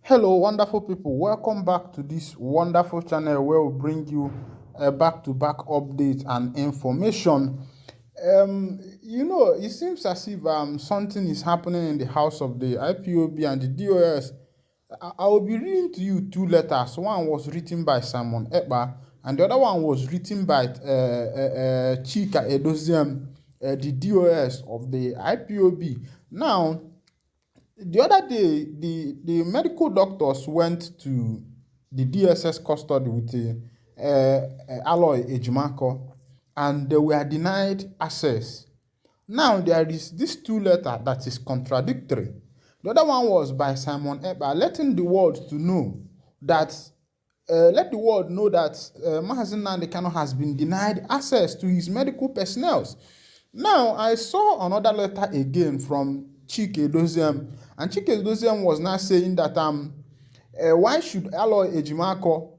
Hello, wonderful people. Welcome back to this wonderful channel where we bring you back-to-back updates and information. It seems as if something is happening in the house of the IPOB and the DOS. I will be reading to you two letters. One was written by Simon Epka, and the other one was written by Chika Edoziem, the DOS of the IPOB. Now, the other day, the medical doctors went to the DSS custody with Aloy Ejimako, and they were denied access. Now, there is this two letter that is contradictory. The other one was by Simon Epka, letting the world to know that let the world know that Mazi Nnamdi Kanu has been denied access to his medical personnel. Now, I saw another letter again from Chike Doziem, and Chike Doziem was now saying that why should Aloy Ejimako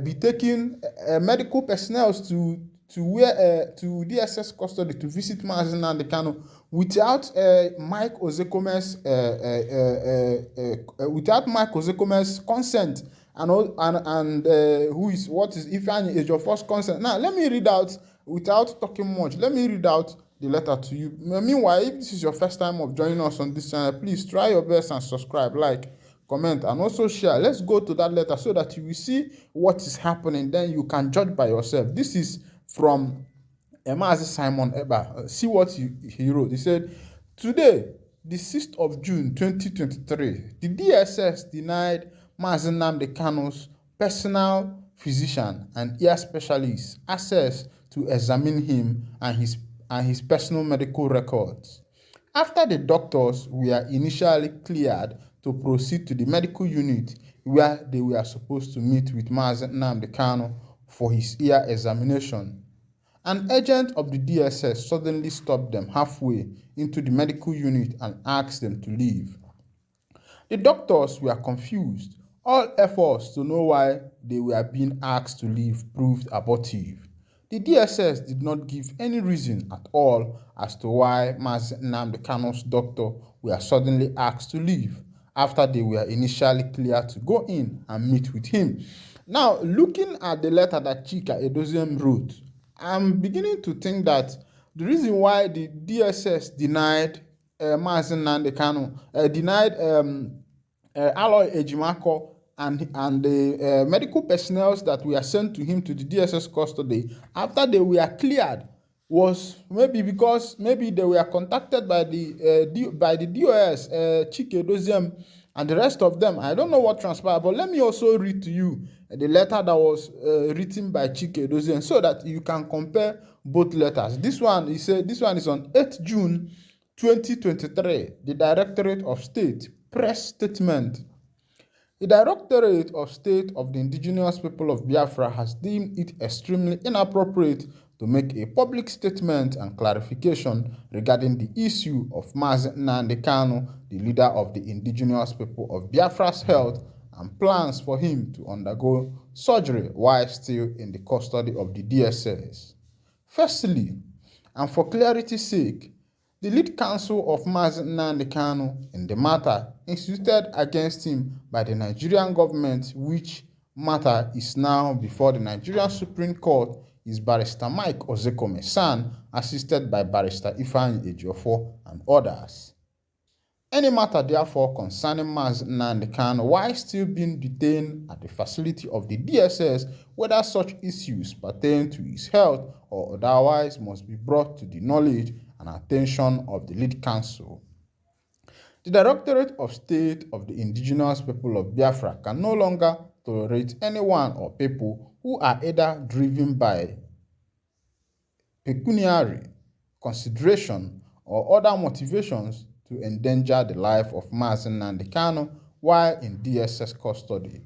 be taking medical personnel to DSS custody to visit Mazi Nnamdi Kanu without Mike Ozekome's consent and what is Ifeanyi Ejiofor's consent. Now let me read out, without talking much, let me read out the letter to you. Meanwhile, if this is your first time of joining us on this channel, please try your best and subscribe, like, comment, and also share. Let's go to that letter so that you will see what is happening. Then you can judge by yourself. This is from Mazi Simon Epka. See what he wrote. He said, today, the 6th of June 2023, the DSS denied Mazi Nnamdi Kanu's personal physician and ear specialist access to examine him and his personal medical records. After the doctors were initially cleared to proceed to the medical unit where they were supposed to meet with Mazi Nnamdi Kanu for his ear examination, an agent of the DSS suddenly stopped them halfway into the medical unit and asked them to leave. The doctors were confused. All efforts to know why they were being asked to leave proved abortive. The DSS did not give any reason at all as to why Mazi Nnamdi Kanu's doctor were suddenly asked to leave after they were initially cleared to go in and meet with him. Now, looking at the letter that Chika Edoziem wrote, I'm beginning to think that the reason why the DSS denied Mazi Nnamdi Kanu, denied Aloy Ejimako and the medical personnel that were sent to him to the DSS custody after they were cleared was maybe because maybe they were contacted by the DOS, Chike Doziem, and the rest of them. I don't know what transpired, but let me also read to you the letter that was written by Chike Doziem so that you can compare both letters. This one, he said, this one is on 8th June 2023, the Directorate of State press statement. The Directorate of State of the Indigenous People of Biafra has deemed it extremely inappropriate to make a public statement and clarification regarding the issue of Mazi Nnamdi Kanu, the leader of the Indigenous People of Biafra's health and plans for him to undergo surgery while still in the custody of the DSS. Firstly, and for clarity's sake, the lead counsel of Mazi Nnamdi Kanu in the matter instituted against him by the Nigerian government, which matter is now before the Nigerian Supreme Court, is Barrister Mike Ozekome San, assisted by Barrister Ifeanyi Ejiofor and others. Any matter, therefore, concerning Mazi Nnamdi Kanu while still being detained at the facility of the DSS, whether such issues pertain to his health or otherwise, must be brought to the knowledge and attention of the lead counsel. The Directorate of State of the Indigenous People of Biafra can no longer tolerate anyone or people who are either driven by pecuniary consideration or other motivations to endanger the life of Mazi Nnamdi Kanu while in DSS custody.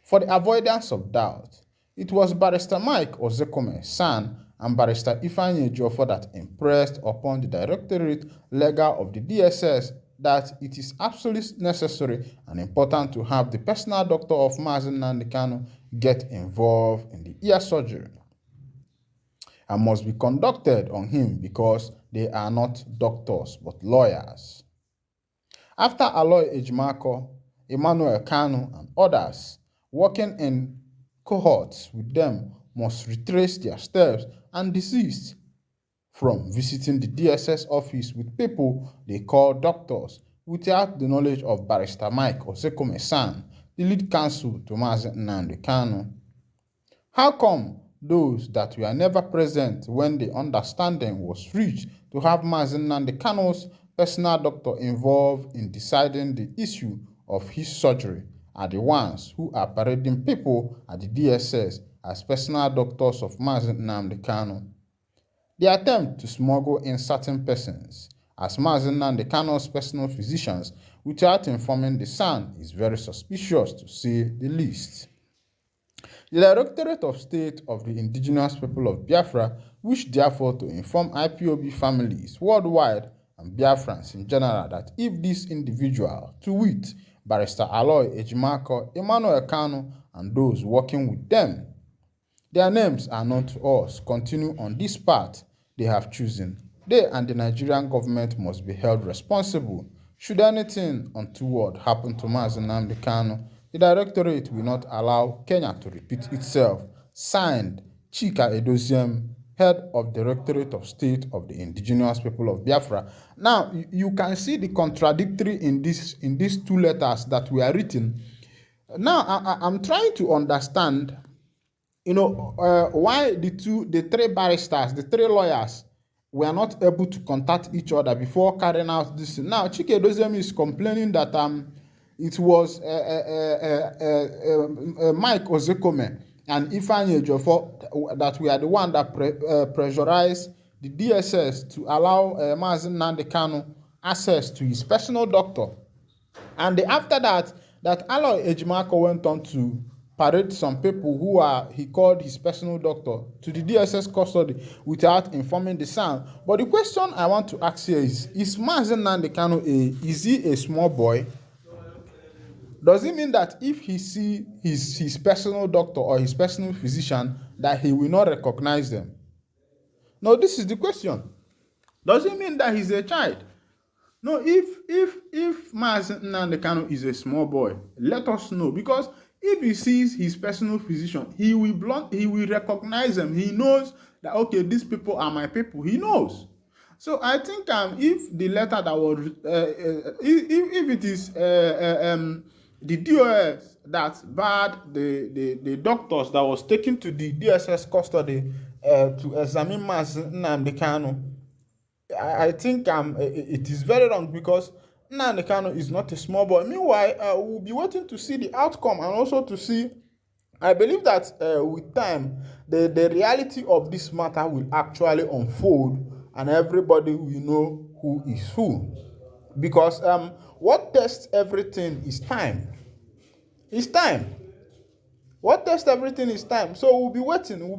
For the avoidance of doubt, it was Barrister Mike Ozekome San and Barrister Ifeanyi Ejiofor that impressed upon the Directorate Legal of the DSS that it is absolutely necessary and important to have the personal doctor of Mazi Nnamdi Kanu get involved in the ear surgery and must be conducted on him because they are not doctors but lawyers. After Aloy Ejimako, Emmanuel Kanu, and others working in cohorts with them must retrace their steps and desist from visiting the DSS office with people they call doctors without the knowledge of Barrister Mike Osekome-San, the lead counsel to Mazi Nnamdi Kanu. How come those that were never present when the understanding was reached to have Mazi Nnamdi Kanu's personal doctor involved in deciding the issue of his surgery are the ones who are parading people at the DSS as personal doctors of Mazi Nnamdi Kanu? The attempt to smuggle in certain persons as Mazi Nnamdi Kanu's personal physicians without informing the Sun is very suspicious, to say the least. The Directorate of State of the Indigenous People of Biafra wish therefore to inform IPOB families worldwide and Biafrans in general that if this individual, to wit, Barrister Aloy Ejimakor, Emmanuel Kanu, and those working with them, their names are known to us, continue on this path they have chosen, they and the Nigerian government must be held responsible. Should anything untoward happen to Mazi Nnamdi Kanu, the Directorate will not allow Kenya to repeat itself. Signed, Chika Edoziem, Head of Directorate of State of the Indigenous People of Biafra. Now, you can see the contradictory in these two letters that we are written. Now, I'm trying to understand, why the three barristers, the three lawyers, were not able to contact each other before carrying out this. Now, Chike Edoziem is complaining that it was Mike Ozekome and Ifeanyi Ejiofor that were the one that pressurized the DSS to allow Mazi Nnamdi Kanu access to his personal doctor. And after that Aloy Ejimakor went on to parade some people who he called his personal doctor to the DSS custody without informing the Sun. But the question I want to ask here is Mazi Nnamdi Kanu is he a small boy? Does it mean that if he see his personal doctor or his personal physician that he will not recognize them? No, this is the question. Does it mean that he's a child? No, if Mazi Nnamdi Kanu is a small boy, let us know, because if he sees his personal physician, he will recognize them. He knows that, okay, these people are my people. He knows. So I think if the letter that was if it is the DOS that barred the doctors that was taken to the DSS custody to examine Mazi Nnamdi Kanu, I think it is very wrong, because Nnamdi Kanu is not a small boy. Meanwhile, we'll be waiting to see the outcome, and also to see, I believe that with time, the reality of this matter will actually unfold, and everybody will know who is who. Because what tests everything is time. It's time. What tests everything is time. So we'll be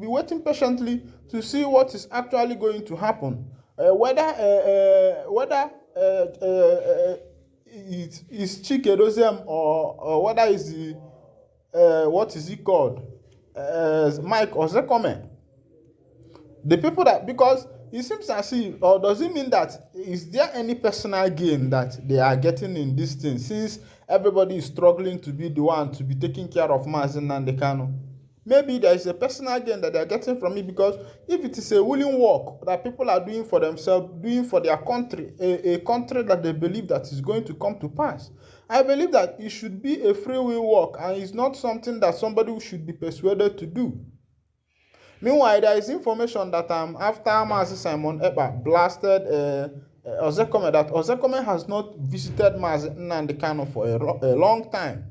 waiting patiently to see what is actually going to happen. Whether it's Chike Edoziem or whether it's what is he called? Mike Ozekome. The people that, because it seems as if, or does it mean that, is there any personal gain that they are getting in this thing, since everybody is struggling to be the one to be taking care of Mazi Nnamdi Kanu? Maybe there is a personal gain that they are getting from it, because if it is a willing work that people are doing for themselves, doing for their country, a country that they believe that is going to come to pass, I believe that it should be a free will work, and it's not something that somebody should be persuaded to do. Meanwhile, there is information that after Mazi Simon Epka blasted Ozekome, that Ozekome has not visited Mazi Nnamdi Kanu for a long time.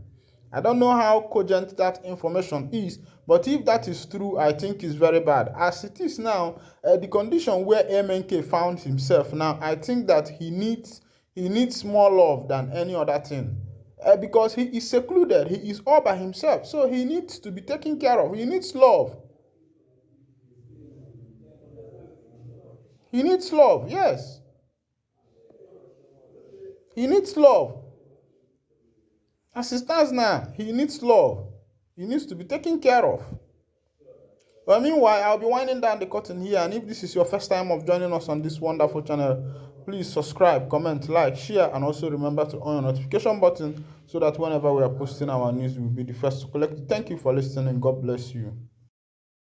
I don't know how cogent that information is, but if that is true, I think it's very bad. As it is now, the condition where MNK found himself now, I think that he needs more love than any other thing. Because he is secluded, he is all by himself, so he needs to be taken care of. He needs love. He needs love, yes. He needs love. As it stands now, he needs love. He needs to be taken care of. But meanwhile, I'll be winding down the curtain here. And if this is your first time of joining us on this wonderful channel, please subscribe, comment, like, share, and also remember to on your notification button so that whenever we are posting our news, we'll be the first to collect it. Thank you for listening. God bless you.